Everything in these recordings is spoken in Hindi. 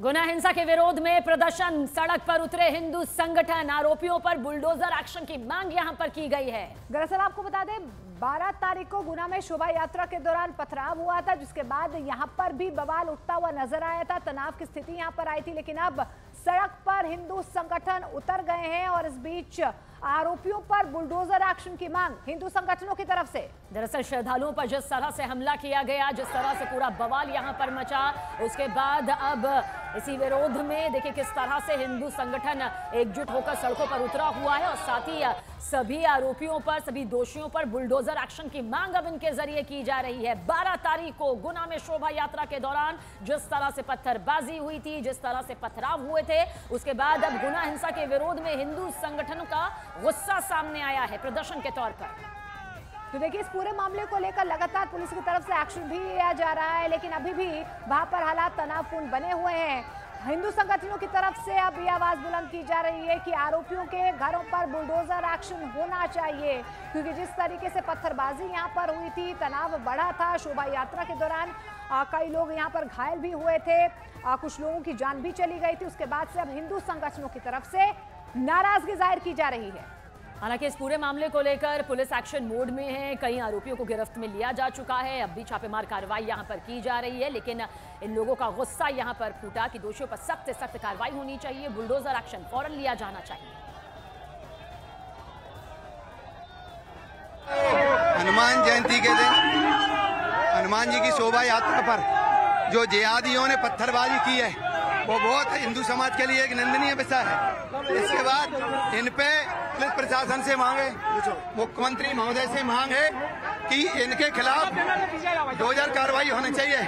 गुना हिंसा के विरोध में प्रदर्शन, सड़क पर उतरे हिंदू संगठन, आरोपियों पर बुलडोजर एक्शन की मांग यहां पर की गई है। दरअसल आपको बता दें 12 तारीख को गुना में शोभा यात्रा के दौरान पथराव हुआ था, जिसके बाद यहां पर भी बवाल उठता हुआ नजर आया था। तनाव की स्थिति यहां पर आई थी, लेकिन अब सड़क पर हिंदू संगठन उतर गए हैं और इस बीच आरोपियों पर बुलडोजर एक्शन की मांग हिंदू संगठनों की तरफ से। दरअसल श्रद्धालुओं पर जिस तरह से हमला किया गया, जिस तरह से पूरा बवाल यहां पर मचा, उसके बाद अब इसी विरोध में देखिए किस तरह से हिंदू संगठन एकजुट होकर सड़कों पर उतरा हुआ है और साथ ही सभी आरोपियों पर, सभी दोषियों पर बुलडोजर एक्शन की मांग अब इनके जरिए की जा रही है। 12 तारीख को गुना में शोभा यात्रा के दौरान जिस तरह से पत्थरबाजी हुई थी, जिस तरह से पथराव हुए थे, उसके बाद अब गुना हिंसा के विरोध में हिंदू संगठनों का गुस्सा सामने आया है प्रदर्शन के तौर पर। तो देखिए इस पूरे मामले को लेकर लगातार पुलिस की तरफ से एक्शन भी लिया जा रहा है, लेकिन अभी भी वहां पर हालात तनावपूर्ण बने हुए हैं। हिंदू संगठनों की तरफ से अब ये आवाज बुलंद की जा रही है कि आरोपियों के घरों पर बुलडोजर एक्शन होना चाहिए, क्योंकि जिस तरीके से पत्थरबाजी यहाँ पर हुई थी, तनाव बढ़ा था। शोभा यात्रा के दौरान कई लोग यहाँ पर घायल भी हुए थे, कुछ लोगों की जान भी चली गई थी। उसके बाद से अब हिंदू संगठनों की तरफ से नाराजगी जाहिर की जा रही है। हालांकि इस पूरे मामले को लेकर पुलिस एक्शन मोड में है, कई आरोपियों को गिरफ्त में लिया जा चुका है, अब भी छापेमार कार्रवाई यहां पर की जा रही है। लेकिन इन लोगों का गुस्सा यहां पर फूटा कि दोषियों पर सख्त से सख्त कार्रवाई होनी चाहिए, बुलडोजर एक्शन फौरन लिया जाना चाहिए। हनुमान जयंती के दिन हनुमान जी की शोभा यात्रा पर जो जिहादियों ने पत्थरबाजी की है, वो बहुत हिंदू समाज के लिए एक निंदनीय विषय है। इसके बाद इन पे पुलिस प्रशासन से मांगे, मुख्यमंत्री महोदय से मांग है कि इनके खिलाफ 2000 कार्रवाई होनी चाहिए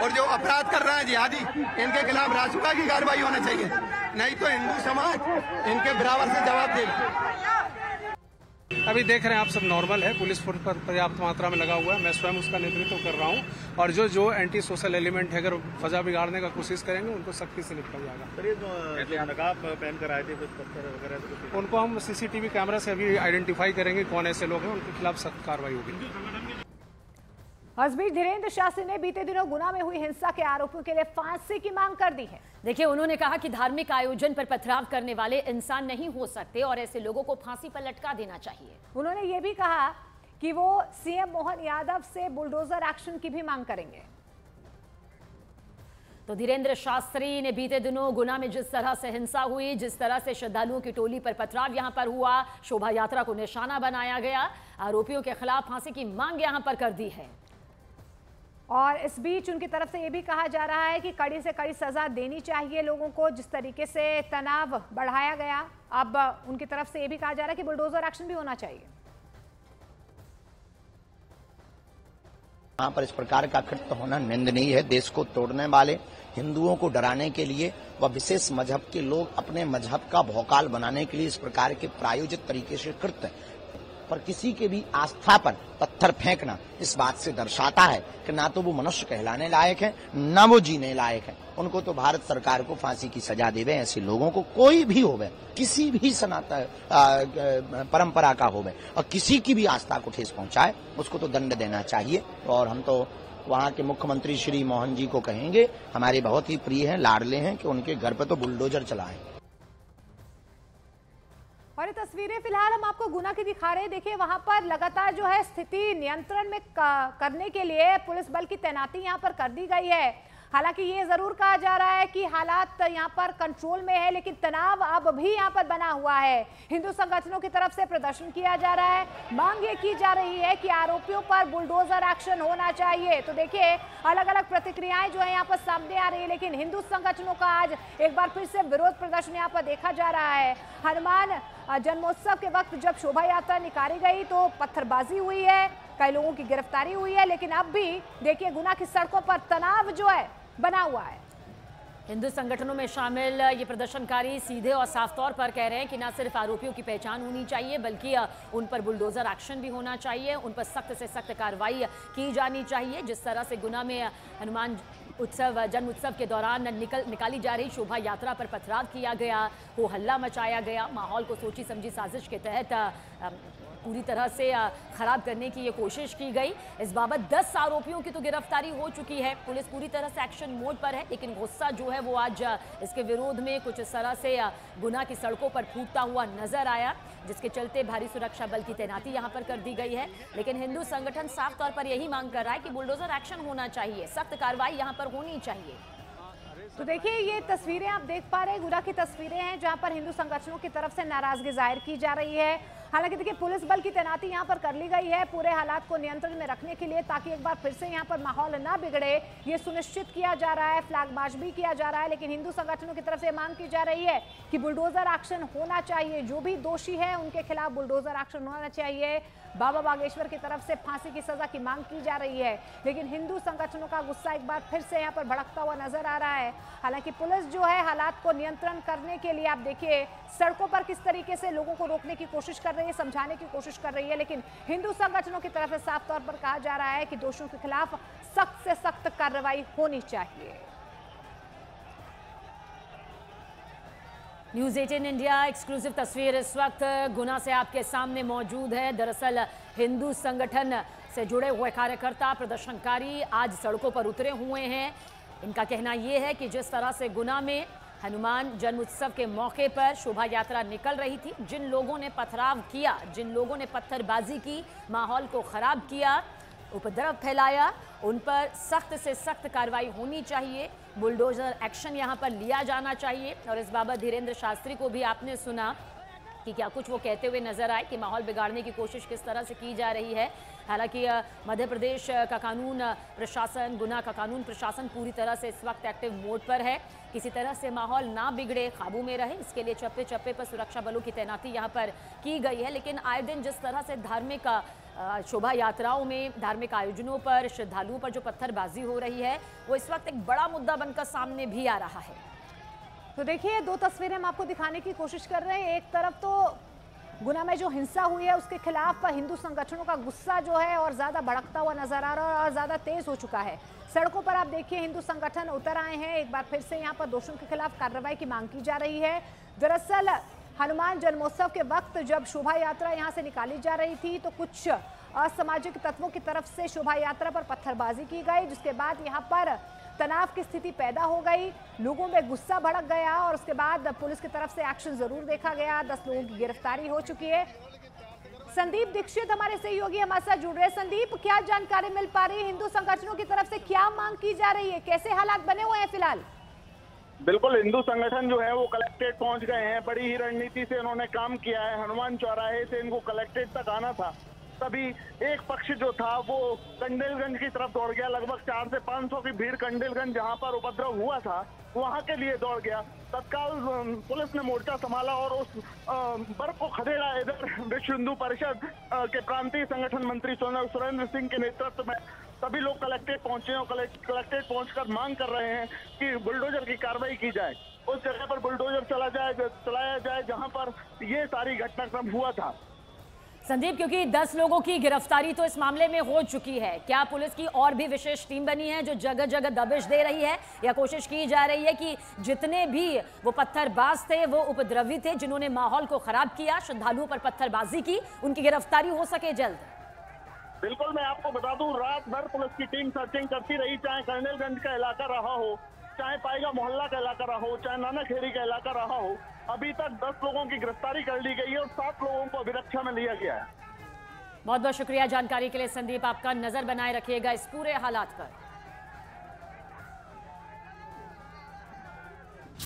और जो अपराध कर रहे हैं जिहादी, इनके खिलाफ रासुका की कार्रवाई होनी चाहिए, नहीं तो हिंदू समाज इनके बराबर से जवाब देगा। अभी देख रहे हैं आप सब नॉर्मल है, पुलिस फोर्स पर पर्याप्त मात्रा में लगा हुआ है, मैं स्वयं उसका नेतृत्व कर रहा हूं और जो एंटी सोशल एलिमेंट है अगर फजा बिगाड़ने का कोशिश करेंगे उनको सख्ती से निपटा जाएगा। सर ये जो नकाब पहन कर आए थे कुछ पत्थर वगैरह, उनको हम सीसीटीवी कैमरा से अभी आइडेंटिफाई करेंगे कौन ऐसे लोग हैं, उनके खिलाफ सख्त कार्रवाई होगी। इस बीच धीरेन्द्र शास्त्री ने बीते दिनों गुना में हुई हिंसा के आरोपियों के लिए फांसी की मांग कर दी है। देखिए उन्होंने कहा कि धार्मिक आयोजन पर पथराव करने वाले इंसान नहीं हो सकते और ऐसे लोगों को फांसी पर लटका देना चाहिए। उन्होंने ये भी कहा कि वो सीएम मोहन यादव से बुलडोजर एक्शन की भी मांग करेंगे। तो धीरेन्द्र शास्त्री ने बीते दिनों गुना में जिस तरह से हिंसा हुई, जिस तरह से श्रद्धालुओं की टोली पर पथराव यहां पर हुआ, शोभा यात्रा को निशाना बनाया गया, आरोपियों के खिलाफ फांसी की मांग यहां पर कर दी है। और इस बीच उनकी तरफ से ये भी कहा जा रहा है कि कड़ी से कड़ी सजा देनी चाहिए लोगों को, जिस तरीके से तनाव बढ़ाया गया। अब उनकी तरफ से ये भी कहा जा रहा है कि बुलडोजर एक्शन भी होना चाहिए। यहाँ पर इस प्रकार का कृत्य होना निंदनीय है। देश को तोड़ने वाले, हिंदुओं को डराने के लिए व विशेष मजहब के लोग अपने मजहब का भौकाल बनाने के लिए इस प्रकार के प्रायोजित तरीके से कृत्य पर किसी के भी आस्था पर पत्थर फेंकना इस बात से दर्शाता है कि ना तो वो मनुष्य कहलाने लायक है, ना वो जीने लायक है। उनको तो भारत सरकार को फांसी की सजा देवे। ऐसे लोगों को कोई भी होवे, किसी भी सनातन परंपरा का होवे और किसी की भी आस्था को ठेस पहुंचाए, उसको तो दंड देना चाहिए। और हम तो वहाँ के मुख्यमंत्री श्री मोहन जी को कहेंगे, हमारे बहुत ही प्रिय हैं, लाडले हैं, कि उनके घर पर तो बुलडोजर चलाएं। और ये तस्वीरें फिलहाल हम आपको गुना की दिखा रहे हैं। देखिए वहां पर लगातार जो है स्थिति नियंत्रण में करने के लिए पुलिस बल की तैनाती यहां पर कर दी गई है। हालांकि ये जरूर कहा जा रहा है कि हालात यहां पर कंट्रोल में है, लेकिन तनाव अब भी यहां पर बना हुआ है। हिंदू संगठनों की तरफ से प्रदर्शन किया जा रहा है, मांग ये की जा रही है कि आरोपियों पर बुलडोजर एक्शन होना चाहिए। तो देखिए अलग अलग प्रतिक्रियाएं जो है यहाँ पर सामने आ रही है, लेकिन हिंदू संगठनों का आज एक बार फिर से विरोध प्रदर्शन यहाँ पर देखा जा रहा है। हनुमान जन्मोत्सव के वक्त जब शोभा यात्रा निकाली गई तो पत्थरबाजी हुई है, कई लोगों की गिरफ्तारी हुई है, लेकिन अब भी देखिए गुना की सड़कों पर तनाव जो है बना हुआ है। हिंदू संगठनों में शामिल ये प्रदर्शनकारी सीधे और साफ तौर पर कह रहे हैं कि न सिर्फ आरोपियों की पहचान होनी चाहिए, बल्कि उन पर बुलडोजर एक्शन भी होना चाहिए, उन पर सख्त से सख्त कार्रवाई की जानी चाहिए। जिस तरह से गुना में हनुमान उत्सव, जन्म उत्सव के दौरान निकाली जा रही शोभा यात्रा पर पथराव किया गया, हो हल्ला मचाया गया, माहौल को सोची समझी साजिश के तहत पूरी तरह से खराब करने की ये कोशिश की गई। इस बाबत 10 आरोपियों की तो गिरफ्तारी हो चुकी है। पुलिस पूरी तरह से एक्शन मोड पर है, लेकिन गुस्सा जो है वो आज इसके विरोध में कुछ इस तरह से गुना की सड़कों पर फूटता हुआ नजर आया, जिसके चलते भारी सुरक्षा बल की तैनाती यहां पर कर दी गई है। लेकिन हिंदू संगठन साफ तौर पर यही मांग कर रहा है कि बुलडोजर एक्शन होना चाहिए, सख्त कार्रवाई यहां पर होनी चाहिए। तो देखिए ये तस्वीरें आप देख पा रहे हैं, गुना की तस्वीरें हैं जहां पर हिंदू संगठनों की तरफ से नाराजगी जाहिर की जा रही है। हालांकि देखिए पुलिस बल की तैनाती यहां पर कर ली गई है पूरे हालात को नियंत्रण में रखने के लिए, ताकि एक बार फिर से यहां पर माहौल ना बिगड़े ये सुनिश्चित किया जा रहा है। फ्लैग मार्च भी किया जा रहा है, लेकिन हिंदू संगठनों की तरफ से मांग की जा रही है कि बुलडोजर एक्शन होना चाहिए। जो भी दोषी है उनके खिलाफ बुलडोजर एक्शन होना चाहिए। बाबा बागेश्वर की तरफ से फांसी की सजा की मांग की जा रही है, लेकिन हिंदू संगठनों का गुस्सा एक बार फिर से यहाँ पर भड़कता हुआ नजर आ रहा है। हालांकि पुलिस जो है हालात को नियंत्रण करने के लिए आप देखिए सड़कों पर किस तरीके से लोगों को रोकने की कोशिश कर रही है, समझाने की कोशिश कर रही है, लेकिन हिंदू संगठनों की तरफ से साफ तौर पर कहा जा रहा है कि दोषियों के खिलाफ सख्त से सख्त कार्रवाई होनी चाहिए। न्यूज़ 18 इंडिया एक्सक्लूसिव तस्वीर इस वक्त गुना से आपके सामने मौजूद है। दरअसल हिंदू संगठन से जुड़े हुए कार्यकर्ता प्रदर्शनकारी आज सड़कों पर उतरे हुए हैं। इनका कहना यह है कि जिस तरह से गुना में हनुमान जन्म उत्सव के मौके पर शोभा यात्रा निकल रही थी, जिन लोगों ने पथराव किया, जिन लोगों ने पत्थरबाजी की, माहौल को खराब किया, उपद्रव फैलाया, उन पर सख्त से सख्त कार्रवाई होनी चाहिए, बुलडोजर एक्शन यहां पर लिया जाना चाहिए। और इस बाबत धीरेन्द्र शास्त्री को भी आपने सुना कि क्या कुछ वो कहते हुए नजर आए कि माहौल बिगाड़ने की कोशिश किस तरह से की जा रही है। हालांकि मध्य प्रदेश का कानून प्रशासन, गुना का कानून प्रशासन पूरी तरह से इस वक्त एक्टिव मोड पर है। किसी तरह से माहौल ना बिगड़े, काबू में रहे, इसके लिए चप्पे चप्पे पर सुरक्षा बलों की तैनाती यहाँ पर की गई है। लेकिन आए दिन जिस तरह से धार्मिक शोभा यात्राओं में, धार्मिक आयोजनों पर, श्रद्धालुओं पर जो पत्थरबाजी हो रही है, वो इस वक्त एक बड़ा मुद्दा बनकर सामने भी आ रहा है। तो देखिए दो तस्वीरें हम आपको दिखाने की कोशिश कर रहे हैं। एक तरफ तो गुना में जो हिंसा हुई है उसके खिलाफ हिंदू संगठनों का गुस्सा जो है और ज्यादा भड़कता हुआ नजर आ रहा है और ज्यादा तेज हो चुका है। सड़कों पर आप देखिए हिंदू संगठन उतर आए हैं। एक बार फिर से यहाँ पर दोषियों के खिलाफ कार्रवाई की मांग की जा रही है। दरअसल हनुमान जन्मोत्सव के वक्त जब शोभा यात्रा यहाँ से निकाली जा रही थी तो कुछ असामाजिक तत्वों की तरफ से शोभा यात्रा पर पत्थरबाजी की गई, जिसके बाद यहाँ पर तनाव की स्थिति पैदा हो गई, लोगों में गुस्सा भड़क गया और उसके बाद पुलिस की तरफ से एक्शन जरूर देखा गया। 10 लोगों की गिरफ्तारी हो चुकी है। संदीप दीक्षित हमारे सहयोगी हमारे साथ जुड़ रहे हैं। संदीप, क्या जानकारी मिल पा रही है? हिंदू संगठनों की तरफ से क्या मांग की जा रही है? कैसे हालात बने हुए हैं फिलहाल? बिल्कुल, हिंदू संगठन जो है वो कलेक्ट्रेट पहुंच गए हैं। बड़ी ही रणनीति से इन्होंने काम किया है। हनुमान चौराहे से इनको कलेक्ट्रेट तक आना था, तभी एक पक्ष जो था वो कंडेलगंज की तरफ दौड़ गया। लगभग 400 से 500 की भीड़ कंडेलगंज जहां पर उपद्रव हुआ था वहां के लिए दौड़ गया। तत्काल पुलिस ने मोर्चा संभाला और उस बर्फ को खदेड़ा। इधर विश्व हिंदू परिषद के प्रांतीय संगठन मंत्री सुरेंद्र सिंह के नेतृत्व में सभी लोग कलेक्ट्रेट पहुंचे और कलेक्ट्रेट पहुंचकर मांग कर रहे हैं कि बुलडोजर की कार्रवाई की जाए, उस जगह पर बुलडोजर चलाया जाए जहां पर ये सारी घटनाक्रम हुआ था। संदीप, क्योंकि 10 लोगों की गिरफ्तारी तो इस मामले में हो चुकी है, क्या पुलिस की और भी विशेष टीम बनी है जो जगह जगह दबिश दे रही है या कोशिश की जा रही है कि जितने भी वो पत्थरबाज थे, वो उपद्रवी थे, जिन्होंने माहौल को खराब किया, श्रद्धालुओं पर पत्थरबाजी की, उनकी गिरफ्तारी हो सके जल्द? बिल्कुल, मैं आपको बता दूं, रात भर पुलिस की टीम सर्चिंग करती रही, चाहे कर्नलगंज का इलाका रहा हो, चाहे पाएगा मोहल्ला का इलाका रहा हो, चाहे नाना खेड़ी का इलाका रहा हो। अभी तक 10 लोगों की गिरफ्तारी कर ली गई है और 7 लोगों को अभिरक्षा में लिया गया है। बहुत बहुत शुक्रिया जानकारी के लिए संदीप, आपका नजर बनाए रखिएगा इस पूरे हालात पर।